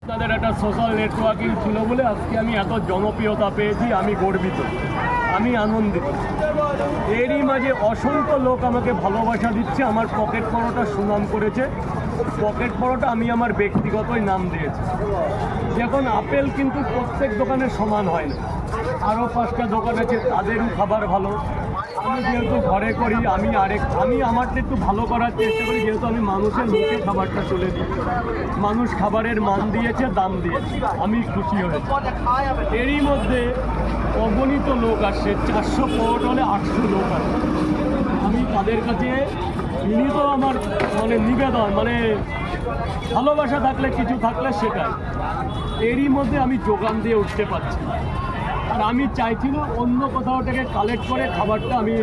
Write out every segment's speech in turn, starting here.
তাদের একটা social networking ছিল বলে আজকে আমি এত জনপ্রিয়তা পেয়েছি। আমি গর্বিত, আমি আনন্দিত। এরই মাঝে অসংখ্য লোক আমাকে ভালোবাসা দিচ্ছে। আমার পকেট পরোটা সুনাম করেছে। পকেট পরোটা আমি আমার ব্যক্তিগতই নাম দিয়েছি। দেখুন, আপেল কিন্তু প্রত্যেক দোকানে সমান হয় না। আরও 5টা দোকান আছে, তাদেরও খাবার ভালো। আমি যেহেতু ঘরে করি, আমি আমারটা একটু ভালো করার চেষ্টা করি, যেহেতু আমি মানুষের মুখে খাবারটা তুলে দিই। মানুষ খাবারের মান দিয়েছে, দাম দিয়েছে, আমি খুশি হয়েছি। এরই মধ্যে অগণিত লোক আসছে, 400 পরোটা হলে 800 লোক আসছে। আমি তাদের কাছে বিনীত আমার নিবেদন, ভালোবাসা থাকলে, কিছু থাকলে সেটাই। এরই মধ্যে আমি যোগান দিয়ে উঠতে পারছি। আর আমি চাইছি না অন্য কোথাও থেকে কালেক্ট করে খাবারটা আমি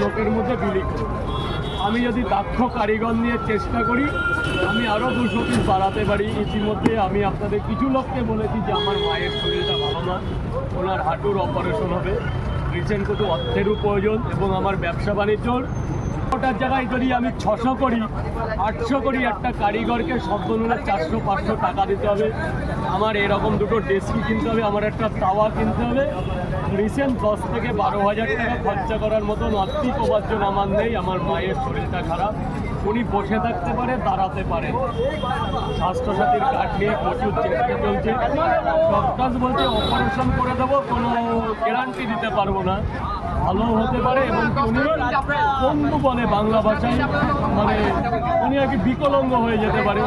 লোকের মধ্যে বিলি করি। আমি যদি দক্ষ কারিগর নিয়ে চেষ্টা করি, আমি আরও 200 পিস বাড়াতে পারি। ইতিমধ্যে আমি আপনাদের কিছু লোককে বলেছি যে আমার মায়ের শরীরটা ভালো না, ওনার হাঁটুর অপারেশন হবে, রিসেন্ট কিছু অর্থেরও প্রয়োজন, এবং আমার ব্যবসা বাণিজ্যর ওটার জায়গায় যদি আমি 600 করি, 800 করি, একটা কারিগরকে সর্বনিম্ন 400-500 টাকা দিতে হবে। আমার এরকম দুটো ডেস্কি কিনতে হবে, আমার একটা তাওয়া কিনতে হবে। রিসেন্ট 10 থেকে 12,000 টাকা খরচা করার মতন আর্থিক উপার্জন আমার নেই। আমার মায়ের শরীরটা খারাপ, উনি বসে থাকতে পারে, দাঁড়াতে পারেন। স্বাস্থ্যসাথীর কার্ড নিয়ে প্রচুর চেষ্টা চলছে। ডক্টর বলছে অপারেশন করে দেবো, কোনো গ্যারান্টি দিতে পারবো না, ভালো হতে পারে। এবং উনি বন্ধু বলে বাংলা ভাষায়, উনি আর কি বিকলাঙ্গ হয়ে যেতে পারে।